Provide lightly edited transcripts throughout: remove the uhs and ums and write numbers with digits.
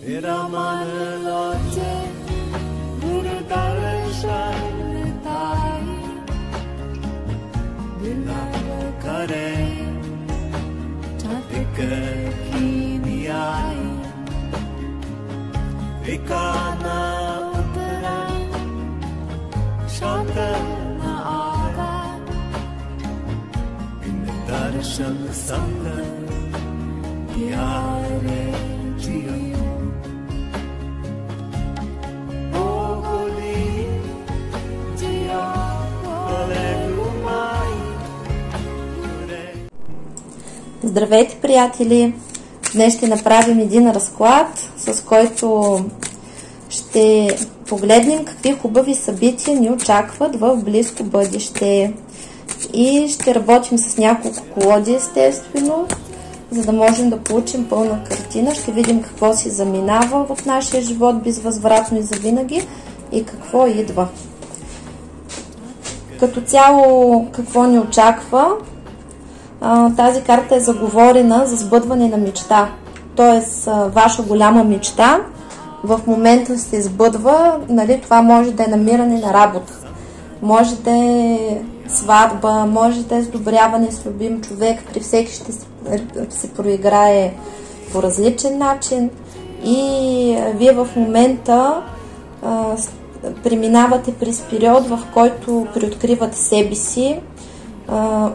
तेरा मन लाचे गुरु दर्शन ताई दिल करे चातिक की आई विकाना उतरा शांत न आगा इन दर्शन संग प्यारे जियो Здравейте, приятели! Днес ще направим един разклад, с който ще погледнем какви хубави събития ни очакват в близко бъдеще. И ще работим с няколко колоди, естествено, за да можем да получим пълна картина. Ще видим какво си заминава в нашия живот безвъзвратно и завинаги и какво идва. Като цяло, какво ни очаква? Тази карта е заговорена за сбъдване на мечта. Тоест, ваша голяма мечта в момента се сбъдва. Нали, това може да е намиране на работа, може да е сватба, може да е сдобряване с любим човек. При всеки ще се проиграе по различен начин. И вие в момента преминавате през период, в който приоткривате себе си,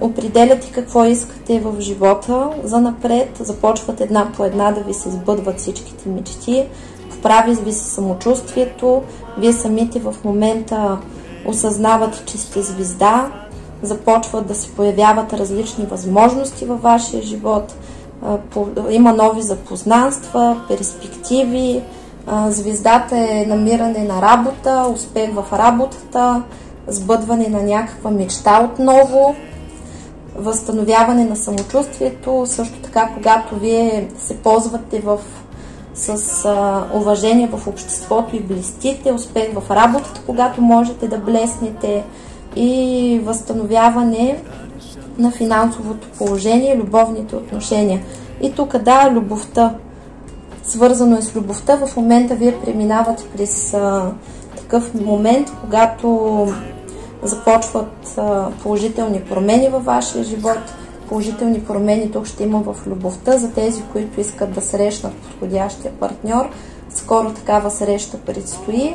определяте какво искате в живота за напред, започват една по една да ви се сбъдват всичките мечти, поправи ви се самочувствието, вие самите в момента осъзнавате, че сте звезда, започват да се появяват различни възможности във вашия живот, има нови запознанства, перспективи, звездата е намиране на работа, успех в работата, сбъдване на някаква мечта отново, възстановяване на самочувствието, също така когато вие се ползвате с уважение в обществото и блестите, успех в работата, когато можете да блеснете, и възстановяване на финансовото положение, любовните отношения. И тук да, любовта. Свързано е с любовта. В момента вие преминавате през такъв момент, когато започват положителни промени във вашия живот. Положителни промени тук ще има в любовта за тези, които искат да срещнат подходящия партньор. Скоро такава среща предстои.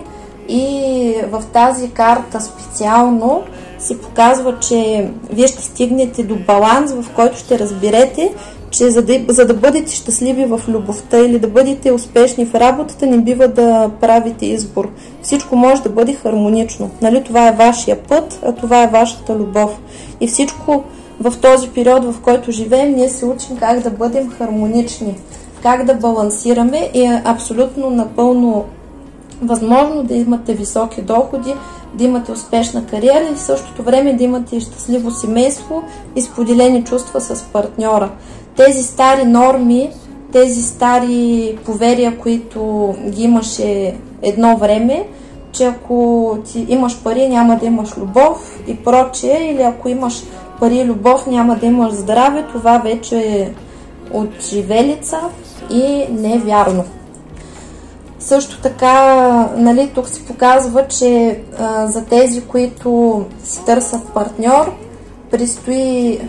И в тази карта специално се показва, че вие ще стигнете до баланс, в който ще разберете, че за да бъдете щастливи в любовта или да бъдете успешни в работата, не бива да правите избор. Всичко може да бъде хармонично. Нали? Това е вашия път, а това е вашата любов. И всичко в този период, в който живеем, ние се учим как да бъдем хармонични, как да балансираме, и е абсолютно напълно възможно да имате високи доходи, да имате успешна кариера и в същото време да имате щастливо семейство и споделени чувства с партньора. Тези стари норми, тези стари поверия, които ги имаше едно време, че ако ти имаш пари, няма да имаш любов и прочее, или ако имаш пари и любов, няма да имаш здраве, това вече е от живелица и не е вярно. Също така, нали, тук се показва, че за тези, които си търсят партньор, предстои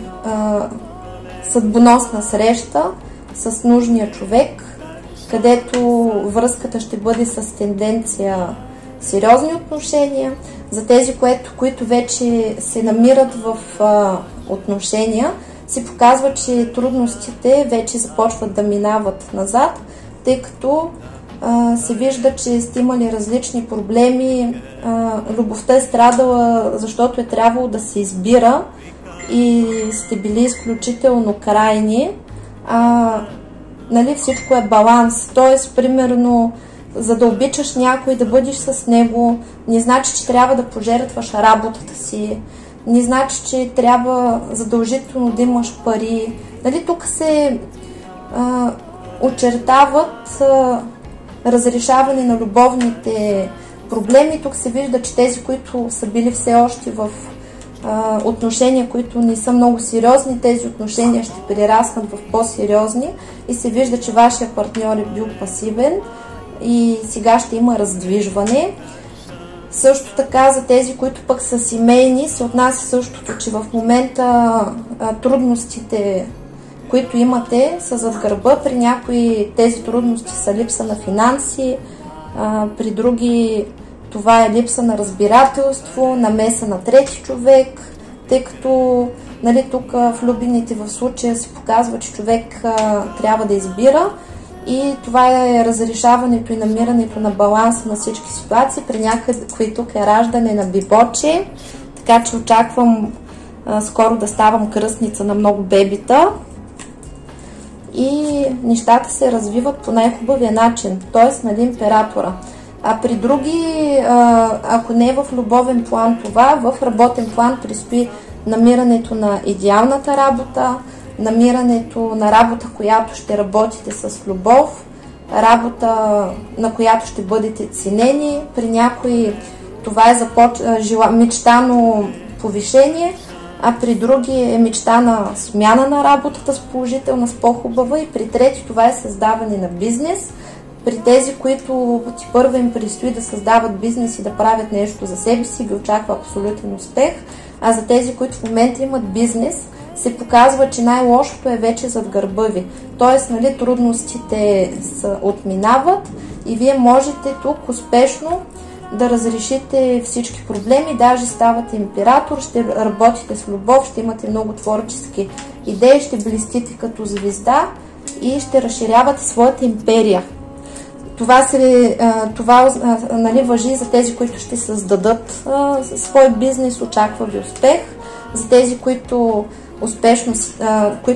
съдбоносна среща с нужния човек, където връзката ще бъде с тенденция сериозни отношения. За тези, които вече се намират в отношения, се показва, че трудностите вече започват да минават назад, тъй като се вижда, че сте имали различни проблеми, любовта е страдала, защото е трябвало да се избира и сте били изключително крайни. Нали, всичко е баланс, т.е. примерно, за да обичаш някой, да бъдеш с него, не значи, че трябва да пожертваш работата си, не значи, че трябва задължително да имаш пари. Нали, тук се очертават разрешаване на любовните проблеми. Тук се вижда, че тези, които са били все още в отношения, които не са много сериозни, тези отношения ще прераснат в по-сериозни и се вижда, че вашия партньор е бил пасивен. и сега ще има раздвижване. Също така за тези, които пък са семейни, се отнася същото, че в момента трудностите, които имате, са зад гърба. При някои тези трудности са липса на финанси, при други това е липса на разбирателство, намеса на трети човек, тъй като нали, тук влюбените в случая се показва, че човек трябва да избира и това е разрешаването и намирането на баланса на всички ситуации. При някои тук е раждане на бибоче, така че очаквам скоро да ставам кръстница на много бебита и нещата се развиват по най-хубавия начин, т.е. нали, императора. А при други, ако не е в любовен план това, в работен план предстои намирането на идеалната работа, намирането на работа, която ще работите с любов, работа, на която ще бъдете ценени. При някои това е мечтано повишение, а при други е мечтана смяна на работата с положителна, с по-хубава и при трети това е създаване на бизнес. При тези, които първо им предстои да създават бизнес и да правят нещо за себе си, ги очаква абсолютен успех, а за тези, които в момента имат бизнес, се показва, че най-лошото е вече зад гърба ви. Тоест, нали, трудностите отминават и вие можете тук успешно да разрешите всички проблеми, даже ставате император, ще работите с любов, ще имате много творчески идеи, ще блестите като звезда и ще разширявате своята империя. Това нали, важи за тези, които ще създадат свой бизнес, очаква ви успех. За тези, които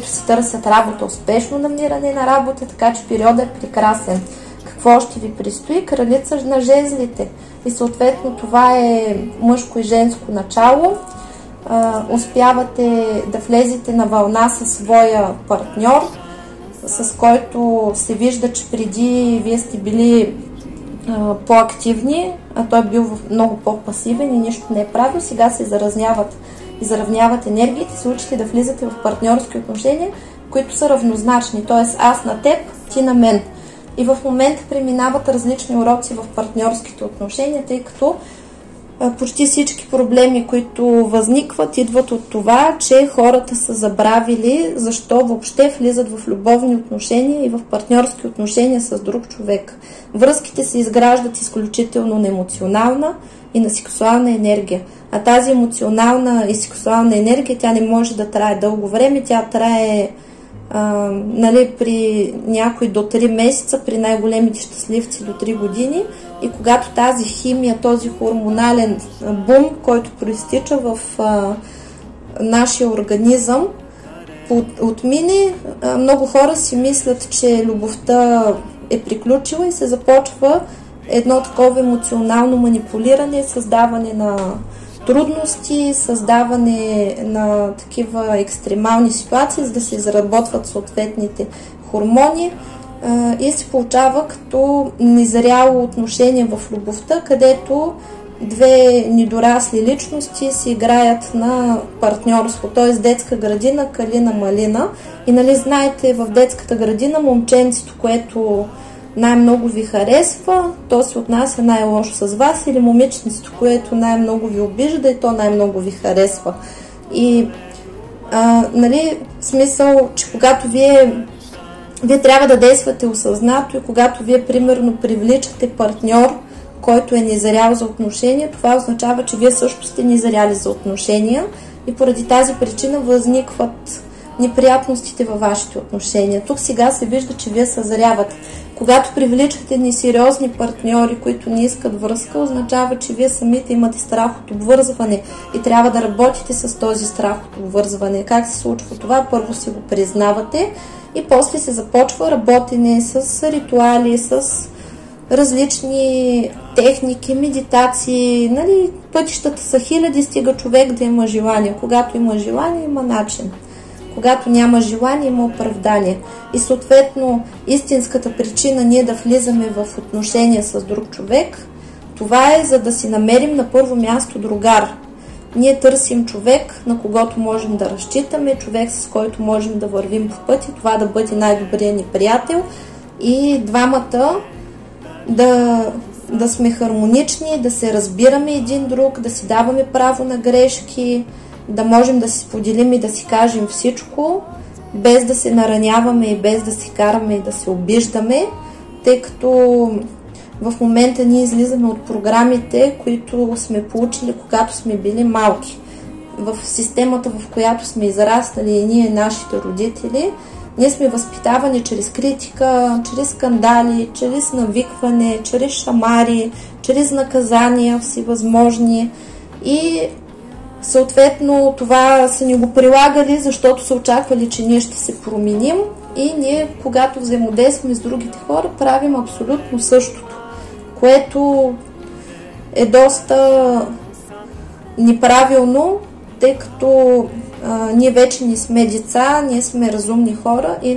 си търсят работа, успешно намиране на работа, така че периодът е прекрасен. Какво ще ви предстои? Кралица на жезлите. И съответно това е мъжко и женско начало. Успявате да влезете на вълна със своя партньор, с който се вижда, че преди вие сте били по-активни, а той е бил много по-пасивен и нищо не е правил. Сега се изравняват енергиите, се учите да влизате в партньорски отношения, които са равнозначни, т.е. аз на теб, ти на мен. И в момента преминават различни уроци в партньорските отношения, тъй като почти всички проблеми, които възникват, идват от това, че хората са забравили защо въобще влизат в любовни отношения и в партньорски отношения с друг човек. Връзките се изграждат изключително на емоционална и на сексуална енергия. А тази емоционална и сексуална енергия, тя не може да трае дълго време, тя трае нали, при някой до 3 месеца, при най-големите щастливци до 3 години. И когато тази химия, този хормонален бум, който проистича в нашия организъм, отмине, много хора си мислят, че любовта е приключила и се започва едно такова емоционално манипулиране, създаване на трудности, създаване на такива екстремални ситуации, за да се изработват съответните хормони и се получава като незряло отношение в любовта, където две недорасли личности се играят на партньорство, т.е. детска градина, калина, малина. И нали знаете, в детската градина момченцето, което най-много ви харесва, то се отнася най-лошо с вас, или момиченцето, което най-много ви обижда и то най-много ви харесва. И нали, смисъл, че когато вие трябва да действате осъзнато и когато вие примерно привличате партньор, който е незрял за отношения, това означава, че вие също сте незряли за отношения и поради тази причина възникват неприятностите във вашите отношения. Тук сега се вижда, че вие съзрявате. Когато привличате несериозни партньори, които не искат връзка, означава, че вие самите имате страх от обвързване и трябва да работите с този страх от обвързване. Как се случва това? Първо си го признавате и после се започва работене с ритуали, с различни техники, медитации. Нали, пътищата са хиляди, стига човек да има желание. Когато има желание, има начин. Когато няма желание, има оправдание. И съответно, истинската причина ние да влизаме в отношения с друг човек, това е за да си намерим на първо място другар. Ние търсим човек, на когото можем да разчитаме, човек, с който можем да вървим по пътя, това да бъде най-добрият ни приятел и двамата да сме хармонични, да се разбираме един друг, да си даваме право на грешки, да можем да си споделим и да си кажем всичко, без да се нараняваме и без да си караме и да се обиждаме, тъй като в момента ние излизаме от програмите, които сме получили, когато сме били малки. В системата, в която сме израснали и ние, нашите родители, ние сме възпитавани чрез критика, чрез скандали, чрез навикване, чрез шамари, чрез наказания всевъзможни и съответно това са ни го прилагали, защото са очаквали, че ние ще се променим и ние, когато взаимодействаме с другите хора, правим абсолютно същото, което е доста неправилно, тъй като ние вече не сме деца, ние сме разумни хора и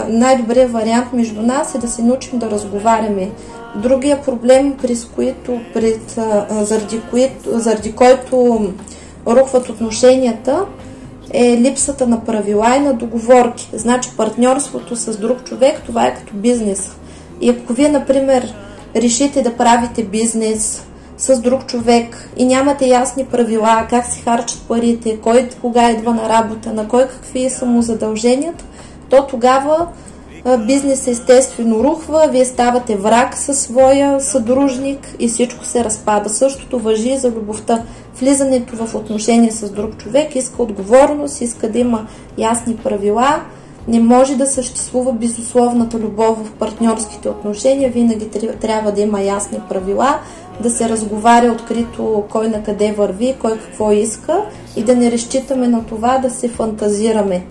най-добрият вариант между нас е да се научим да разговаряме. Другия проблем, заради който рухват отношенията, е липсата на правила и на договорки. Значи партньорството с друг човек, това е като бизнес. И ако вие, например, решите да правите бизнес с друг човек и нямате ясни правила, как се харчат парите, кой кога идва на работа, на кой какви са му задълженията, то тогава бизнесът естествено рухва, вие ставате враг със своя съдружник и всичко се разпада. Същото важи и за любовта. Влизането в отношения с друг човек иска отговорност, иска да има ясни правила. Не може да съществува безусловната любов в партньорските отношения, винаги трябва да има ясни правила, да се разговаря открито кой на къде върви, кой какво иска и да не разчитаме на това да се фантазираме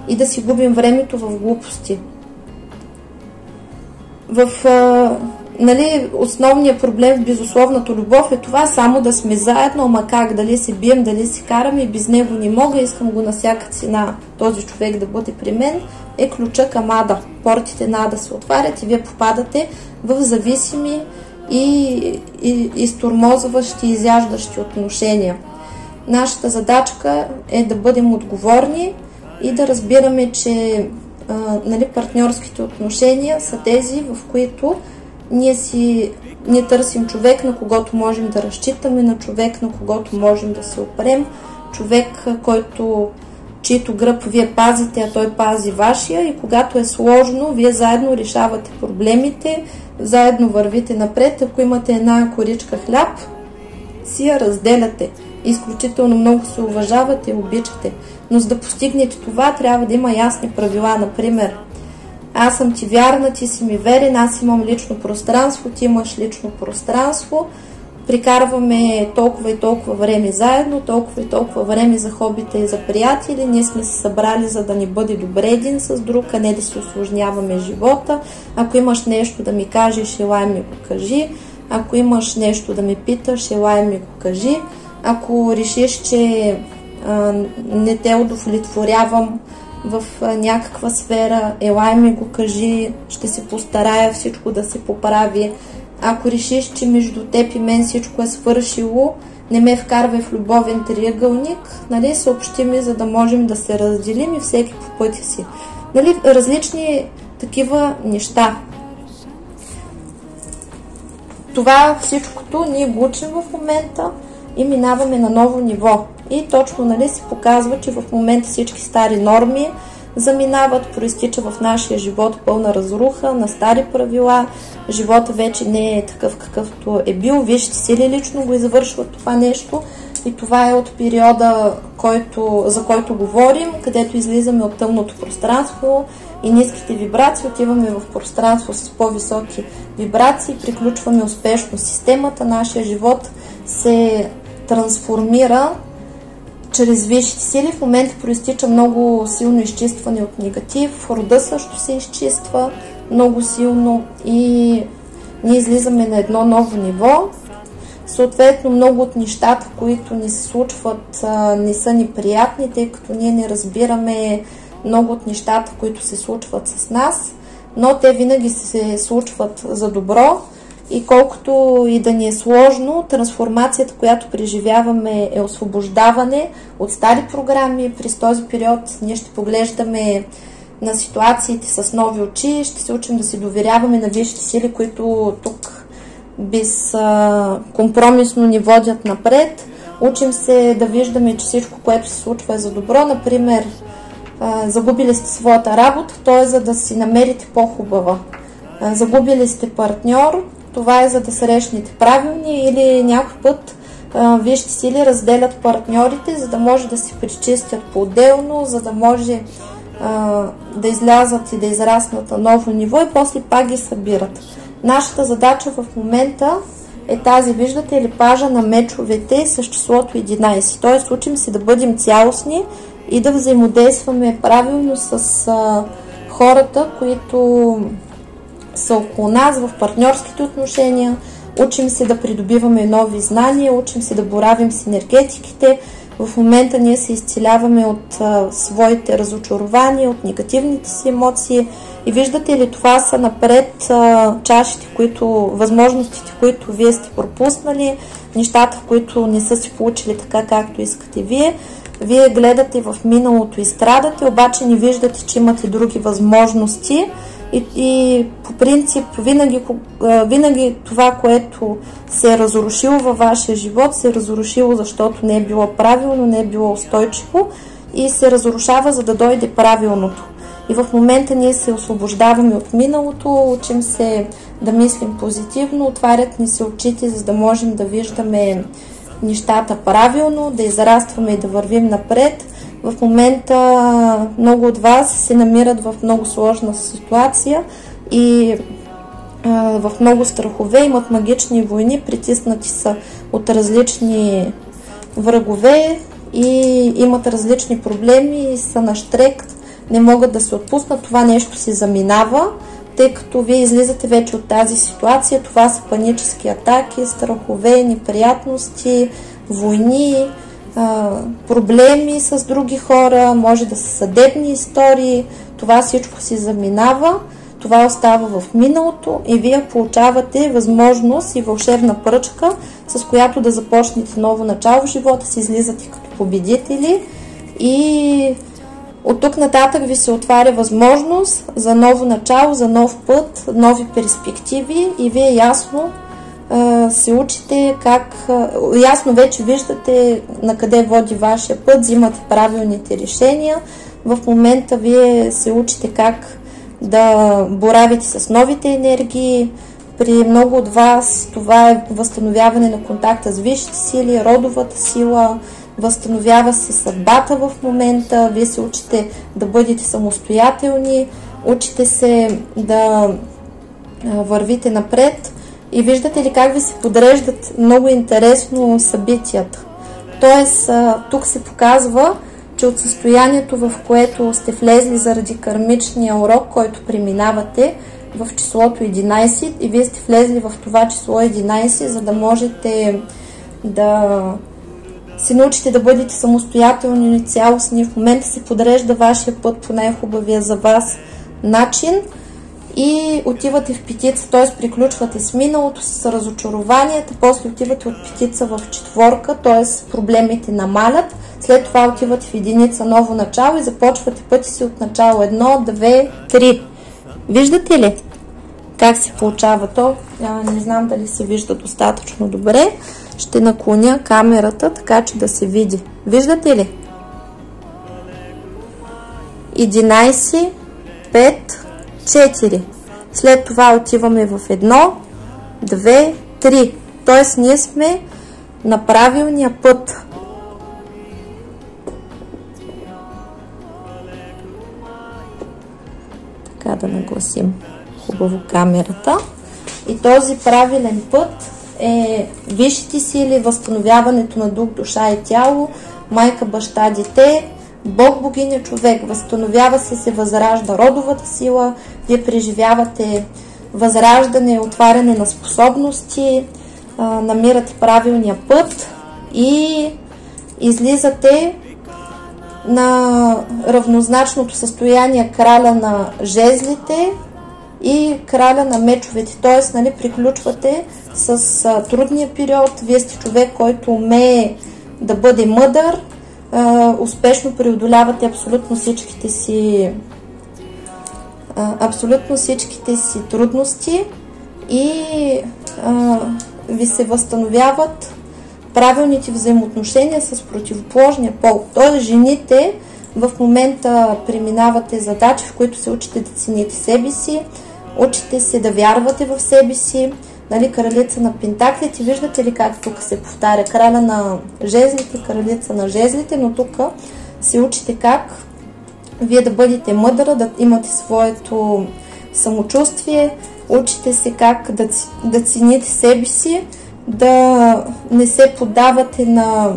и да си губим времето в глупости. Основният проблем в безусловната любов е това само да сме заедно, ама как, дали се бием, дали се караме и без него не мога, искам го на всяка цена този човек да бъде при мен, е ключа към ада. Портите на ада се отварят и вие попадате в зависими и изтормозващи, изяждащи отношения. Нашата задачка е да бъдем отговорни и да разбираме, че партньорските отношения са тези, в които ние търсим човек, на когото можем да разчитаме, на човек, на когото можем да се опрем, човек, чието гръб вие пазите, а той пази вашия и когато е сложно, вие заедно решавате проблемите, заедно вървите напред. Ако имате една коричка хляб, си я разделяте. Изключително много се уважавате и обичате. Но за да постигнете това, трябва да има ясни правила. Например, аз съм ти вярна, ти си ми верен, аз имам лично пространство, ти имаш лично пространство. Прикарваме толкова и толкова време заедно, толкова и толкова време за хобита и за приятели. Ние сме се събрали, за да ни бъде добре един с друг, а не да си усложняваме живота. Ако имаш нещо да ми кажеш, елай ми го кажи. Ако имаш нещо да ме питаш, елай ми го кажи. Ако решиш, че не те удовлетворявам в някаква сфера, елай ми го кажи, ще се постарая всичко да се поправи. Ако решиш, че между теб и мен всичко е свършило, не ме вкарвай в любовен триъгълник, съобщи ми, за да можем да се разделим и всеки по пътя си. Различни такива неща. Това всичкото ние го учим в момента и минаваме на ново ниво. И точно се показва, че в момента всички стари норми заминават, проистича в нашия живот пълна разруха на стари правила. Живота вече не е такъв какъвто е бил. Вижте сили лично го извършват това нещо и това е от периода, за който говорим, където излизаме от тъмното пространство и ниските вибрации, отиваме в пространство с по-високи вибрации, приключваме успешно системата, нашия живот се трансформира чрез висшите сили. В момента проистича много силно изчистване от негатив, рода също се изчиства много силно и ние излизаме на едно ново ниво. Съответно, много от нещата, които ни се случват, не са неприятни, тъй като ние не разбираме много от нещата, които се случват с нас, но те винаги се случват за добро. И колкото и да ни е сложно, трансформацията, която преживяваме, е освобождаване от стари програми. През този период ние ще поглеждаме на ситуациите с нови очи, ще се учим да си доверяваме на висшите сили, които тук безкомпромисно ни водят напред. Учим се да виждаме, че всичко, което се случва е за добро. Например, загубили сте своята работа, то е за да си намерите по-хубава. Загубили сте партньор, това е за да срещнете правилни, или някой път висшите сили разделят партньорите, за да може да се причистят по-отделно, за да може да излязат и да израснат на ново ниво и после пак ги събират. Нашата задача в момента е тази, виждате ли, пажа на мечовете с числото 11. Т.е. учим се да бъдем цялостни и да взаимодействаме правилно с хората, които са около нас в партньорските отношения. Учим се да придобиваме нови знания, учим се да боравим с енергетиките. В момента ние се изцеляваме от своите разочарования, от негативните си емоции. И виждате ли, това са напред чашите, възможностите, които вие сте пропуснали, нещата, в които не са си получили така, както искате вие. Вие гледате в миналото и страдате, обаче не виждате, че имате други възможности. И по принцип винаги това, което се е разрушило във вашия живот, се е разрушило, защото не е било правилно, не е било устойчиво и се разрушава, за да дойде правилното. И в момента ние се освобождаваме от миналото, учим се да мислим позитивно, отварят ни се очите, за да можем да виждаме нещата правилно, да израстваме и да вървим напред. В момента много от вас се намират в много сложна ситуация и в много страхове, имат магични войни, притиснати са от различни врагове и имат различни проблеми и са на щрек, не могат да се отпуснат. Това нещо си заминава, тъй като вие излизате вече от тази ситуация. Това са панически атаки, страхове, неприятности, войни, проблеми с други хора, може да са съдебни истории. Това всичко си заминава, това остава в миналото и вие получавате възможност и вълшебна пръчка, с която да започнете ново начало в живота си, излизате като победители и от тук нататък ви се отваря възможност за ново начало, за нов път, нови перспективи и вие ясно се учите ясно вече виждате на къде води вашия път, взимате правилните решения. В момента вие се учите как да боравите с новите енергии. При много от вас това е възстановяване на контакта с висшите сили, родовата сила, възстановява се съдбата в момента, вие се учите да бъдете самостоятелни, учите се да вървите напред. И виждате ли как ви се подреждат много интересно събитията. Тоест, тук се показва, че от състоянието, в което сте влезли заради кармичния урок, който преминавате в числото 11, и вие сте влезли в това число 11, за да можете да се научите да бъдете самостоятелни и цялостни. В момента се подрежда вашия път по най-хубавия за вас начин. И отивате в петица, т.е. приключвате с миналото, с разочарованията, после отивате от петица в четворка, т.е. проблемите намалят, след това отивате в единица, ново начало и започвате пъти си от начало 1, 2, 3. Виждате ли как се получава то? Не знам дали се вижда достатъчно добре. Ще наклоня камерата, така че да се види. Виждате ли? 11, 5, 4. След това отиваме в 1, 2, 3. Тоест ние сме на правилния път. Така да нагласим хубаво камерата. И този правилен път е висшите сили, възстановяването на дух, душа и тяло, майка, баща, дете, Бог, богиня, човек. Възстановява се възражда родовата сила, вие преживявате възраждане, отваряне на способности, намирате правилния път и излизате на равнозначното състояние краля на жезлите и краля на мечовете. Т.е. нали, приключвате с трудния период. Вие сте човек, който умее да бъде мъдър, успешно преодолявате абсолютно всичките си абсолютно всичките си трудности и ви се възстановяват правилните взаимоотношения с противоположния пол. Тоест, жените в момента преминавате задачи, в които се учите да цените себе си, учите се да вярвате в себе си. Нали, кралица на пентаклите, виждате ли как тук се повтаря краля на жезлите, кралица на жезлите, но тук се учите как вие да бъдете мъдра, да имате своето самочувствие, учите се как да цените себе си, да не се поддавате на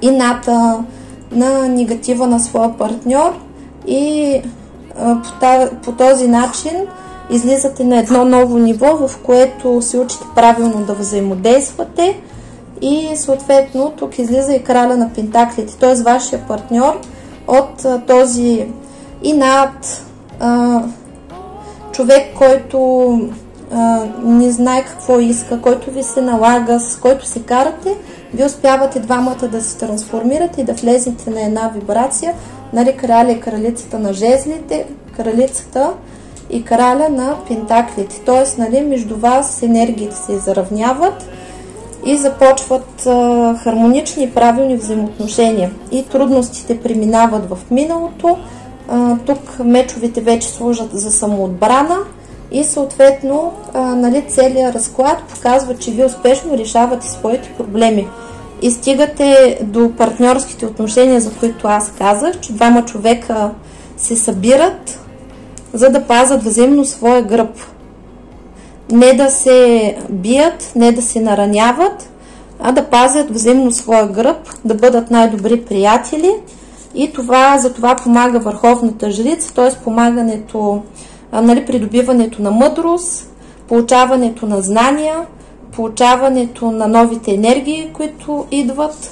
ината, на негатива на своя партньор и по този начин излизате на едно ново ниво, в което се учите правилно да взаимодействате и съответно тук излиза и краля на пентаклите, т.е. вашия партньор от този инат, човек, който не знае какво иска, който ви се налага, с който се карате, вие успявате двамата да се трансформирате и да влезете на една вибрация, нали, краля и кралицата на жезлите, кралицата и краля на пентаклите. Т.е. нали, между вас енергиите се изравняват и започват хармонични и правилни взаимоотношения. И трудностите преминават в миналото. Тук мечовете вече служат за самоотбрана и съответно нали, целият разклад показва, че вие успешно решавате своите проблеми. И стигате до партньорските отношения, за които аз казах, че двама човека се събират, за да пазят взаимно своя гръб. Не да се бият, не да се нараняват, а да пазят взаимно своя гръб, да бъдат най-добри приятели. И за това помага върховната жрица, т.е. помагането, нали, придобиването на мъдрост, получаването на знания, получаването на новите енергии, които идват.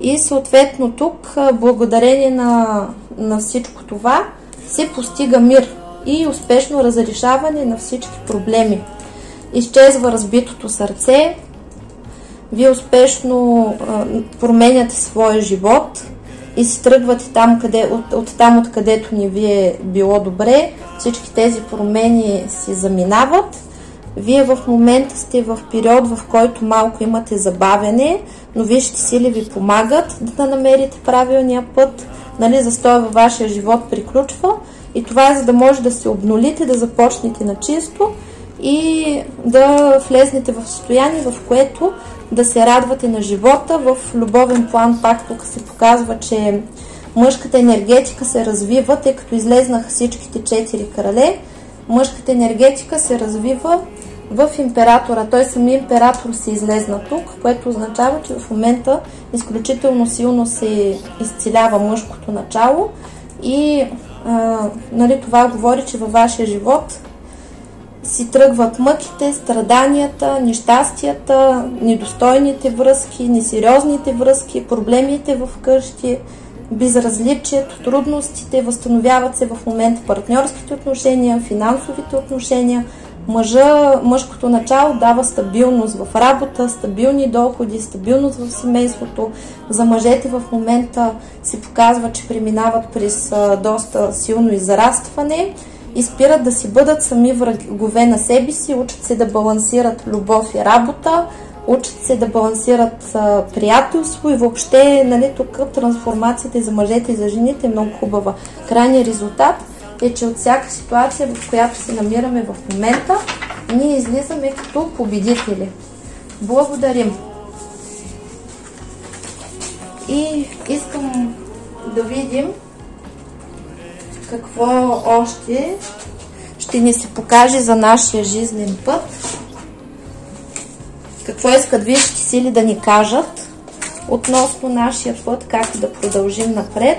И съответно тук, благодарение на всичко това, се постига мир и успешно разрешаване на всички проблеми. Изчезва разбитото сърце, вие успешно променяте своя живот и си тръгвате там, откъдето не ви е било добре. Всички тези промени си заминават. Вие в момента сте в период, в който малко имате забавяне, но висшите сили ви помагат да намерите правилния път. Нали, застоя във вашия живот приключва и това е за да може да се обнулите, да започнете на чисто и да влезнете в състояние, в което да се радвате на живота. В любовен план пак тук се показва, че мъжката енергетика се развива, тъй като излезнаха всичките 4 крале. Мъжката енергетика се развива в императора. Той самия император се излезна тук, което означава, че в момента изключително силно се изцелява мъжкото начало и нали, това говори, че във вашия живот си тръгват мъките, страданията, нещастията, недостойните връзки, несериозните връзки, проблемите в къщи, безразличието, трудностите, възстановяват се в момента партньорските отношения, финансовите отношения. Мъжкото начало дава стабилност в работа, стабилни доходи, стабилност в семейството. За мъжете в момента се показва, че преминават през доста силно израстване и спират да си бъдат сами врагове на себе си, учат се да балансират любов и работа, учат се да балансират приятелство и въобще, нали, тук трансформацията и за мъжете и за жените е много хубава. Крайният резултат е, че от всяка ситуация, в която се намираме в момента, ние излизаме като победители. Благодарим! И искам да видим какво още ще ни се покаже за нашия жизнен път. Какво искат висшите сили да ни кажат относно нашия път, как да продължим напред.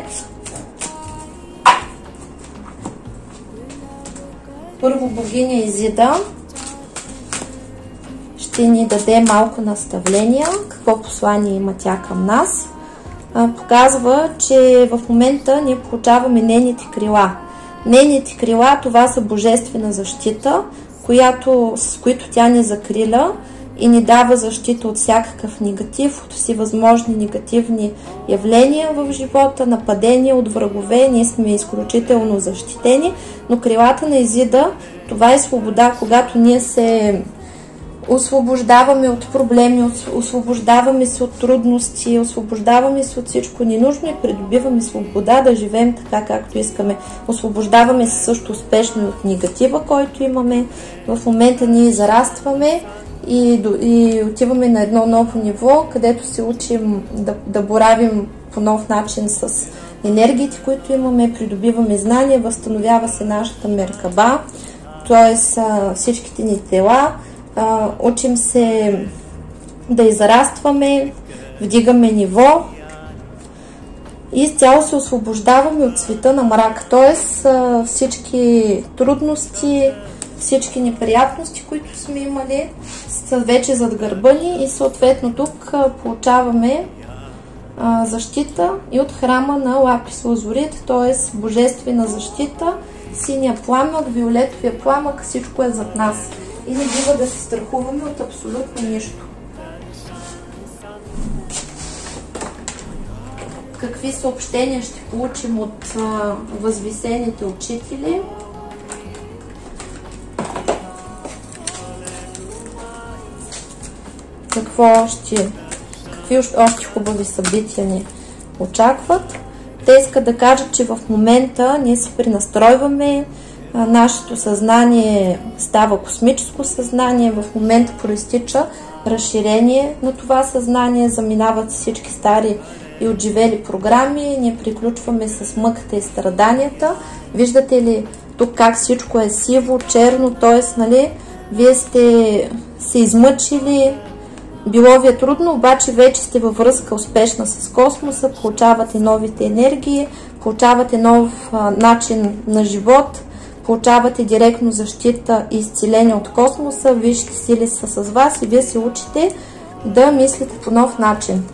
Първо богиня Изида ще ни даде малко наставления, какво послание има тя към нас. Показва, че в момента ние получаваме нейните крила. Нейните крила, това са божествена защита, с които тя ни закриля и ни дава защита от всякакъв негатив, от всевъзможни негативни явления в живота, нападения от врагове. Ние сме изключително защитени, но крилата на Изида, това е свобода, когато ние се освобождаваме от проблеми, освобождаваме се от трудности, освобождаваме се от всичко ненужно и придобиваме свобода да живеем така, както искаме. Освобождаваме се също успешно и от негатива, който имаме. В момента ние зарастваме и отиваме на едно ново ниво, където се учим да боравим по нов начин с енергиите, които имаме, придобиваме знания, възстановява се нашата меркаба, т.е. всичките ни тела. Учим се да израстваме, вдигаме ниво и изцяло се освобождаваме от света на мрак. Т.е. всички трудности, всички неприятности, които сме имали, са вече зад гърба ни и съответно тук получаваме защита и от храма на Лапис Лазурит, т.е. божествена защита, синия пламък, виолетовия пламък, всичко е зад нас. И не бива да се страхуваме от абсолютно нищо. Какви съобщения ще получим от възвисените учители? Какви още хубави събития ни очакват? Те искат да кажат, че в момента ние се пренастройваме, нашето съзнание става космическо съзнание, в момента проистича разширение на това съзнание, заминават всички стари и отживели програми, ние приключваме с мъката и страданията. Виждате ли тук как всичко е сиво, черно, т.е. нали, вие сте се измъчили, било ви е трудно, обаче вече сте във връзка успешна с космоса, получавате новите енергии, получавате нов начин на живот, получавате директно защита и изцеление от космоса, висшите сили са с вас и вие се учите да мислите по нов начин.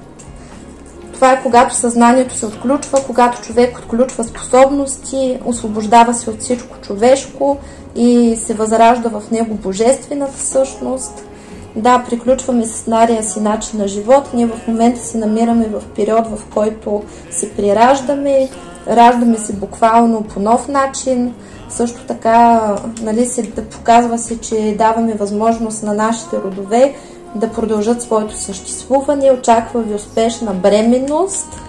Това е когато съзнанието се отключва, когато човек отключва способности, освобождава се от всичко човешко и се възражда в него божествената същност. Да, приключваме с стария си начин на живот. Ние в момента се намираме в период, в който се прираждаме, раждаме се буквално по нов начин. Също така, нали, показва се, че даваме възможност на нашите родове да продължат своето съществуване. Очаква ви успешна бременност.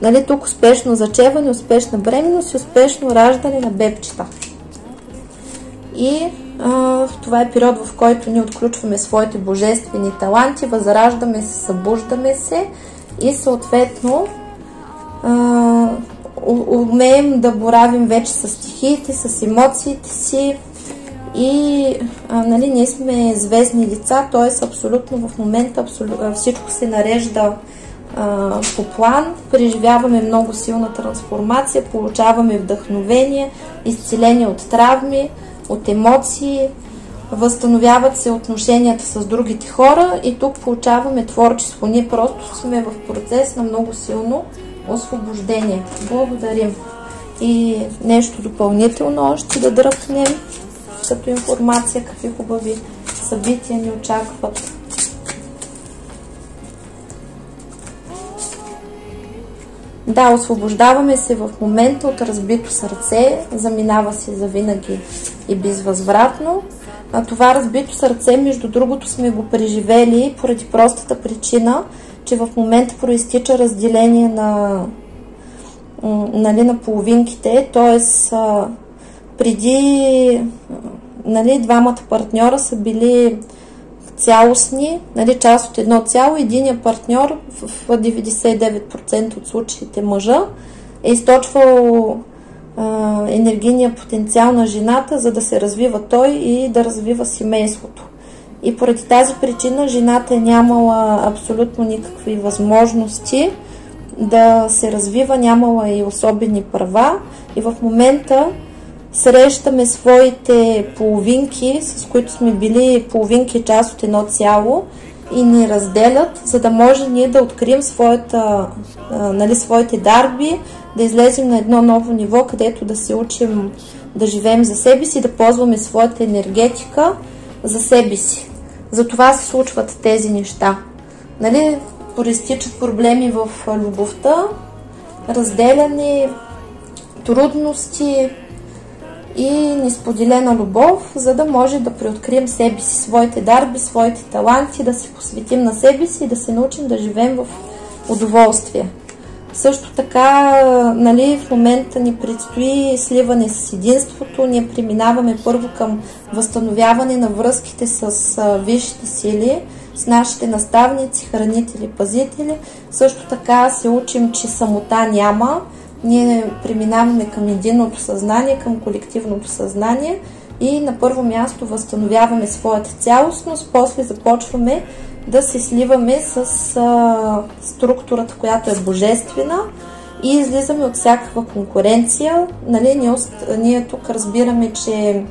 Нали, тук успешно зачеване, успешна бременност и успешно раждане на бебчета. И това е период, в който ние отключваме своите божествени таланти, възраждаме се, събуждаме се и съответно умеем да боравим вече с стихиите, с емоциите си и нали, ние сме звездни лица, т.е. абсолютно в момента всичко се нарежда по план, преживяваме много силна трансформация, получаваме вдъхновение, изцеление от травми, от емоции, възстановяват се отношенията с другите хора и тук получаваме творчество. Ние просто сме в процес на много силно освобождение. Благодарим. И нещо допълнително още да дръпнем като информация, какви хубави събития ни очакват. Да, освобождаваме се в момента от разбито сърце, заминава се завинаги и безвъзвратно. Това разбито сърце, между другото, сме го преживели поради простата причина, че в момента проистича разделение на половинките, т.е. преди двамата партньора са били цялостни, част от едно цяло, единият партньор в 99% от случаите мъжа е източвал енергийния потенциал на жената, за да се развива той и да развива семейството. И поради тази причина жената е нямала абсолютно никакви възможности да се развива, нямала и особени права. И в момента срещаме своите половинки, с които сме били половинки част от едно цяло и ни разделят, за да може ние да открием своите дарби, да излезем на едно ново ниво, където да се учим да живеем за себе си, да ползваме своята енергетика за себе си. Затова се случват тези неща. Нали, проистичат проблеми в любовта, разделяне, трудности и несподелена любов, за да може да преоткрием себе си, своите дарби, своите таланти, да се посветим на себе си и да се научим да живеем в удоволствие. Също така, нали, в момента ни предстои сливане с единството. Ние преминаваме първо към възстановяване на връзките с висшите сили, с нашите наставници, хранители, пазители. Също така се учим, че самота няма. Ние преминаваме към единното съзнание, към колективното съзнание и на първо място възстановяваме своята цялостност, после започваме да се сливаме с структурата, която е божествена и излизаме от всякаква конкуренция. Нали, ние тук разбираме, че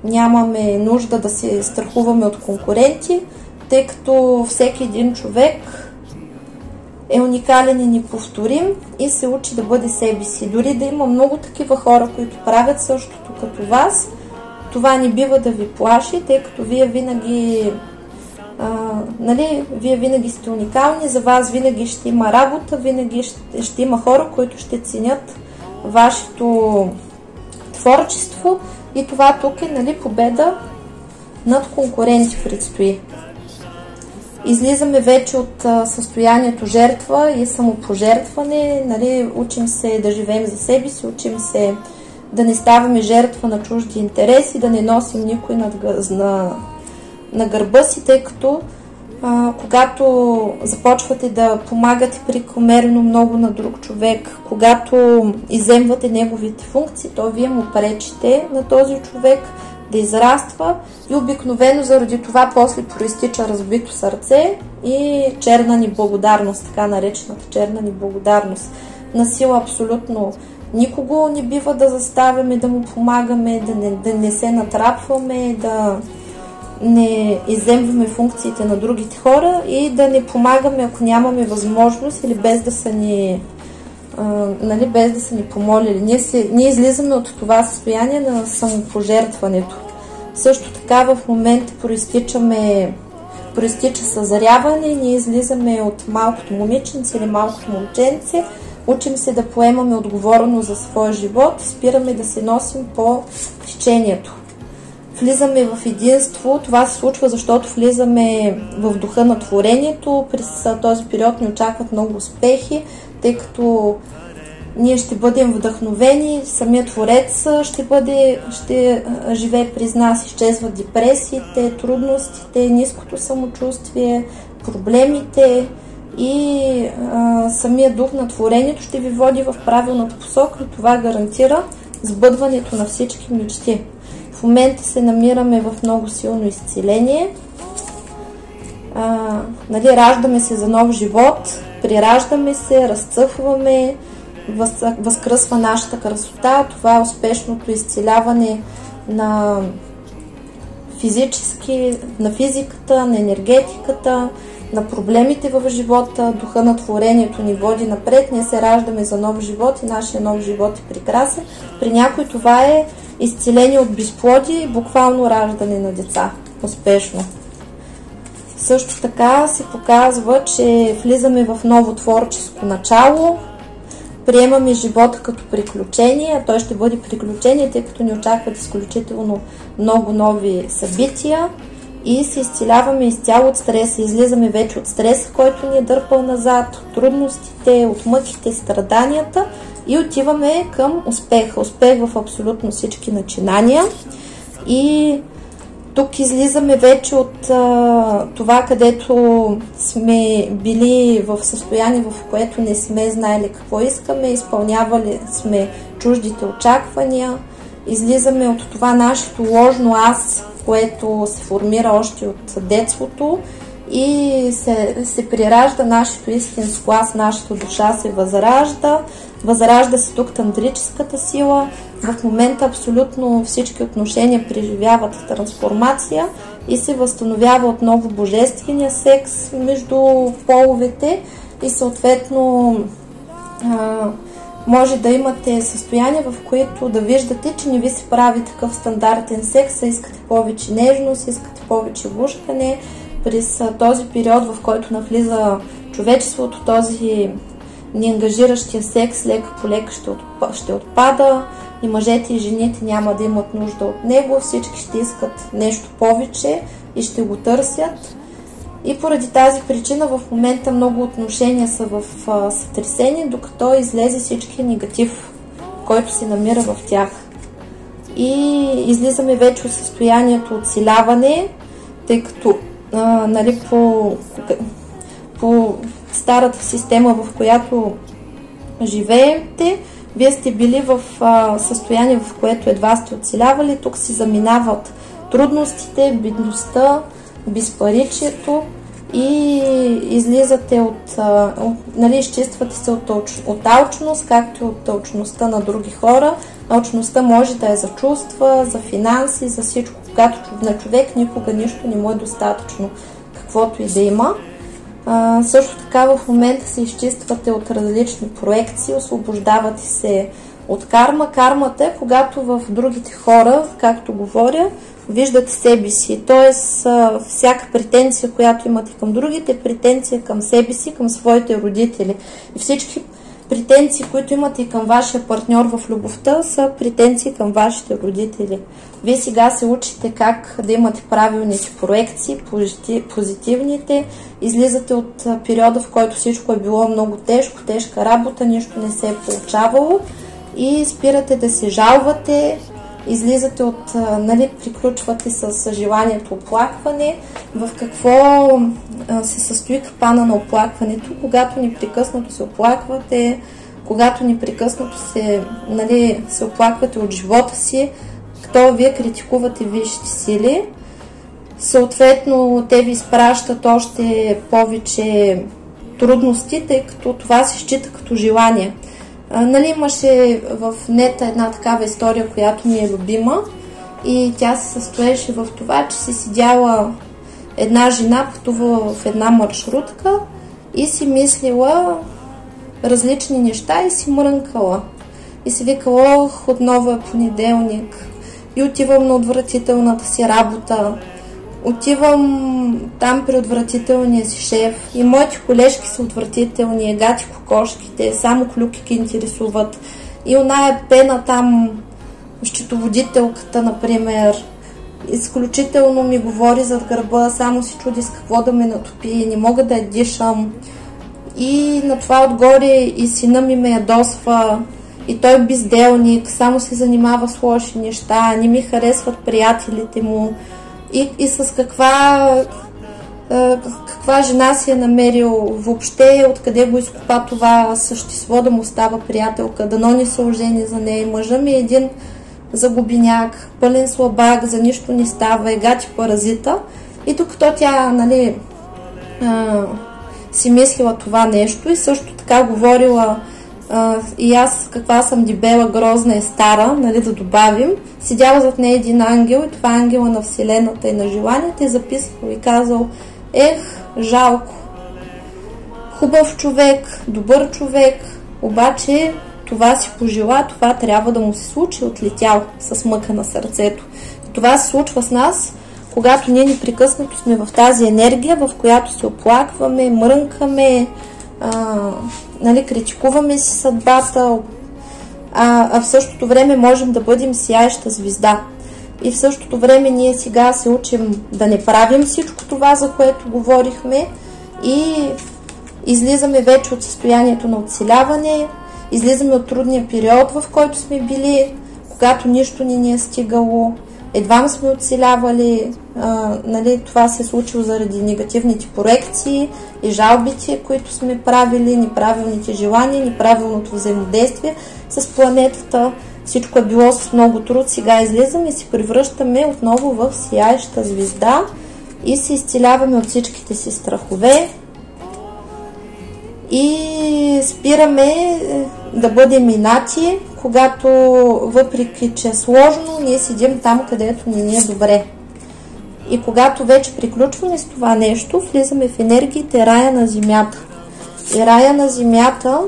нямаме нужда да се страхуваме от конкуренти, тъй като всеки един човек е уникален и неповторим и се учи да бъде себе си. Дори да има много такива хора, които правят същото като вас, това не бива да ви плаши, тъй като вие винаги вие винаги сте уникални, за вас винаги ще има работа, винаги ще има хора, които ще ценят вашето творчество и това тук е, нали, победа над конкуренти предстои. Излизаме вече от състоянието жертва и самопожертване, нали, учим се да живеем за себе си, учим се да не ставаме жертва на чужди интереси, да не носим никой на гърба си, тъй като когато започвате да помагате прекомерно много на друг човек, когато изземвате неговите функции, то вие му пречите на този човек да израства и обикновено заради това после проистича разбито сърце и черна неблагодарност, така наречената черна неблагодарност. На сила абсолютно никого не бива да заставяме, да му помагаме, да не се натрапваме, да не изземваме функциите на другите хора и да не помагаме, ако нямаме възможност или без да са ни помолили. Ние излизаме от това състояние на самопожертването. Също така в момента проистича съзряване, ние излизаме от малкото момиченце или малкото момченце, учим се да поемаме отговорност за своя живот, спираме да се носим по течението. Влизаме в единство, това се случва, защото влизаме в духа на творението. През този период ни очакват много успехи, тъй като ние ще бъдем вдъхновени, самият Творец ще живее през нас, изчезват депресиите, трудностите, ниското самочувствие, проблемите и самият дух на творението ще ви води в правилната посока и това гарантира сбъдването на всички мечти. В момента се намираме в много силно изцеление. Раждаме се за нов живот, прираждаме се, разцъфваме, възкръсва нашата красота. Това е успешното изцеляване на физиката, на енергетиката, на проблемите в живота. Духа на творението ни води напред. Ние се раждаме за нов живот и нашия нов живот е прекрасен. При някой това е изцеление от безплодие и буквално раждане на деца. Успешно. Също така се показва, че влизаме в ново творческо начало, приемаме живота като приключение, а той ще бъде приключение, тъй като ни очакват изключително много нови събития и се изцеляваме изцяло от стреса. Излизаме вече от стреса, който ни е дърпал назад, от трудностите, от мъките, страданията и отиваме към успеха. Успех в абсолютно всички начинания. И тук излизаме вече от това, където сме били в състояние, в което не сме знаели какво искаме, изпълнявали сме чуждите очаквания. Излизаме от това нашето ложно аз, което се формира още от детството и се приражда нашето истинско аз, нашата душа се възражда. Възражда се тук тантрическата сила. В момента абсолютно всички отношения преживяват трансформация и се възстановява отново божествения секс между половете и съответно може да имате състояние, в което да виждате, че не ви се прави такъв стандартен секс, а искате повече нежност, искате повече гушкане. През този период, в който навлиза човечеството, този неангажиращия секс лека по лека ще отпада и мъжете и жените няма да имат нужда от него, всички ще искат нещо повече и ще го търсят. И поради тази причина в момента много отношения са в сътресение, докато излезе всички негатив, който се намира в тях. И излизаме вече от състоянието оцеляване, тъй като нали, по старата система, в която живеете, вие сте били в състояние, в което едва сте оцелявали. Тук се заминават трудностите, бедността, безпаричието и излизате нали, изчиствате се от алчност, както и от алчността на други хора. Алчността може да е за чувства, за финанси, за всичко. Когато на човек никога нищо не му е достатъчно, каквото и да има. Също така в момента се изчиствате от различни проекции, освобождавате се от карма. Кармата е когато в другите хора, както говоря, виждате себе си. Тоест, всяка претенция, която имате към другите, е претенция към себе си, към своите родители. И всички претенции, които имате и към вашия партньор в любовта, са претенции към вашите родители. Вие сега се учите как да имате правилните проекции, позитивните. Излизате от периода, в който всичко е било много тежко, тежка работа, нищо не се е получавало и спирате да се жалвате. Излизате от, нали, приключвате с желанието оплакване. В какво се състои капана на оплакването? Когато непрекъснато се оплаквате, когато непрекъснато нали, се оплаквате от живота си, като вие критикувате висшите сили. Съответно, те ви изпращат още повече трудности, тъй като това се счита като желание. Нали, имаше в нета една такава история, която ми е любима и тя се състоеше в това, че си седяла една жена, пътува в една маршрутка и си мислила различни неща и си мрънкала. И си викала, отново е понеделник и отивам на отвратителната си работа, отивам там при отвратителния си шеф и моите колежки са отвратителни, гати кокошките, само клюки ги интересуват. И оная пена там, счетоводителката, например, изключително ми говори зад гърба, само си чуди с какво да ме натопи, не мога да я дишам. И на това отгоре и сина ми ме ядосва, и той е безделник, само се занимава с лоши неща, не ми харесват приятелите му. И с каква жена си е намерил въобще, откъде го изкопа това същество да му става приятелка, дано не се ожени за нея. Мъжа ми е един загубеняк, пълен слабак, за нищо не става, е гати паразита. И докато тя, нали, си мислила това нещо и също така говорила и аз каква съм дебела, грозна и стара, нали, да добавим, седяла зад нея един ангел и това ангела на Вселената и на желанията и записал и казал: ех, жалко, хубав човек, добър човек, обаче това си пожела, това трябва да му се случи, отлетял с мъка на сърцето. Това се случва с нас, когато ние непрекъснато сме в тази енергия, в която се оплакваме, мрънкаме, нали, критикуваме си съдбата, а в същото време можем да бъдем сияеща звезда. И в същото време ние сега се учим да не правим всичко това, за което говорихме, и излизаме вече от състоянието на оцеляване, излизаме от трудния период, в който сме били, когато нищо ни е стигало, едва сме оцелявали, нали, това се е случило заради негативните проекции и жалбите, които сме правили, неправилните желания, неправилното взаимодействие с планетата. Всичко е било с много труд, сега излизаме и се превръщаме отново в сияеща звезда и се изцеляваме от всичките си страхове и спираме да бъдем инати, когато въпреки че е сложно, ние седим там, където ни е добре. И когато вече приключваме с това нещо, влизаме в енергиите рая на земята. И рая на земята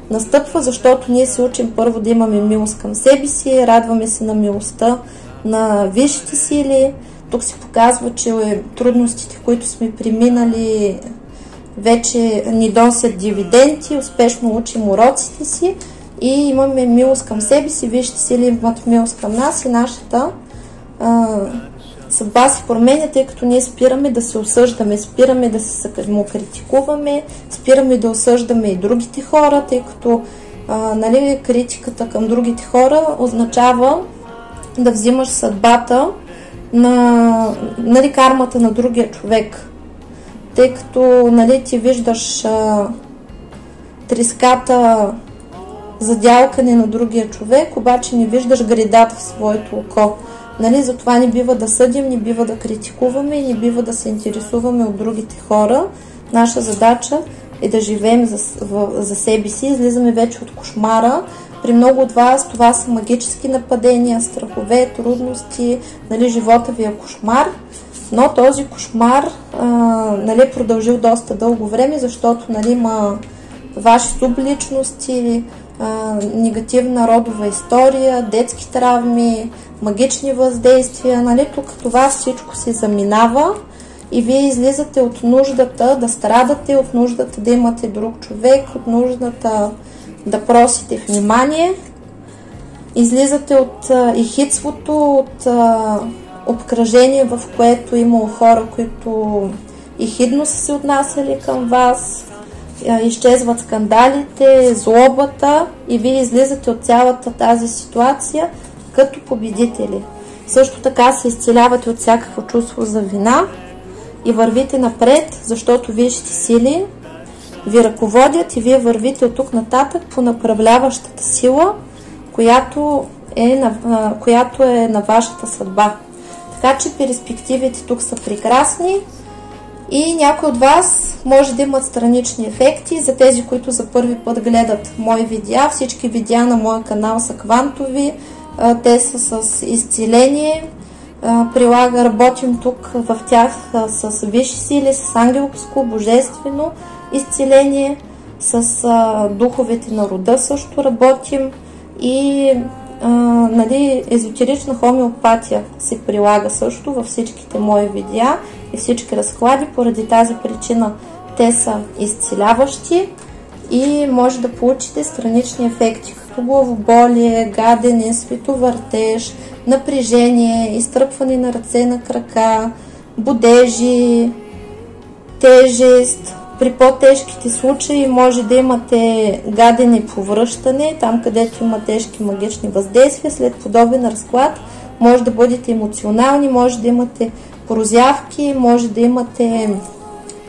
настъпва, защото ние се учим първо да имаме милост към себе си, радваме се на милостта на висшите сили. Тук се показва, че трудностите, които сме преминали, вече ни носят дивиденти, успешно учим уроците си и имаме милост към себе си, висшите сили имат милост към нас и нашата съдба се променя, тъй като ние спираме да се осъждаме, спираме да се самокритикуваме, спираме да осъждаме и другите хора, тъй като нали, критиката към другите хора означава да взимаш съдбата на нали, кармата на другия човек. Тъй като нали, ти виждаш треската задялкане на другия човек, обаче не виждаш гредата в своето око. Нали, затова не бива да съдим, не бива да критикуваме и не бива да се интересуваме от другите хора. Наша задача е да живеем за себе си. Излизаме вече от кошмара. При много от вас това са магически нападения, страхове, трудности. Нали, живота ви е кошмар. Но този кошмар нали, продължил доста дълго време, защото нали, има ваши субличности, негативна родова история, детски травми, магични въздействия. Нали, тук това всичко се заминава и вие излизате от нуждата да страдате, от нуждата да имате друг човек, от нуждата да просите внимание. Излизате от ехидството, от обкръжение, в което имало хора, които ехидно са се отнасяли към вас. Изчезват скандалите, злобата и вие излизате от цялата тази ситуация като победители. Също така се изцелявате от всякакво чувство за вина и вървите напред, защото висшите сили ви ръководят и вие вървите от тук нататък по направляващата сила, която е на вашата съдба. Така че перспективите тук са прекрасни и някои от вас може да имат странични ефекти. За тези, които за първи път гледат мои видеа, всички видеа на моя канал са квантови, те са с изцеление. Работим тук в тях с висши сили, с ангелско, божествено изцеление, с духовете на рода също работим и нали, езотерична хомеопатия се прилага също във всичките мои видеа и всички разклади. Поради тази причина те са изцеляващи и може да получите странични ефекти, като главоболие, гадене, световъртеж, напрежение, изтръпване на ръце, на крака, бодежи, тежест. При по-тежките случаи може да имате гадене по връщане, там където има тежки магични въздействия. След подобен разклад може да бъдете емоционални, може да имате прозявки, може да имате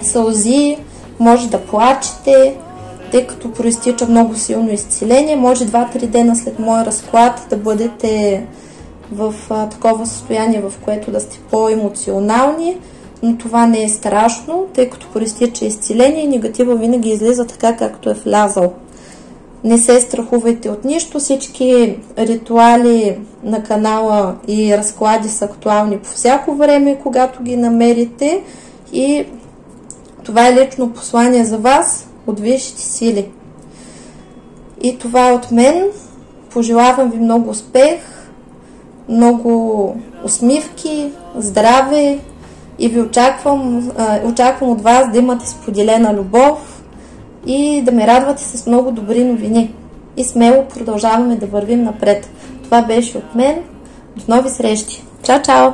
сълзи, може да плачете, тъй като проистича много силно изцеление. Може 2-3 дена след моя разклад да бъдете в такова състояние, в което да сте по-емоционални, но това не е страшно, тъй като проистича изцеление и негатива винаги излиза така, както е влязал. Не се страхувайте от нищо, всички ритуали на канала и разклади са актуални по всяко време, когато ги намерите, и това е лично послание за вас от висшите сили. И това е от мен. Пожелавам ви много успех, много усмивки, здраве и ви очаквам от вас да имате споделена любов и да ме радвате с много добри новини. И смело продължаваме да вървим напред. Това беше от мен. До нови срещи. Чао, чао!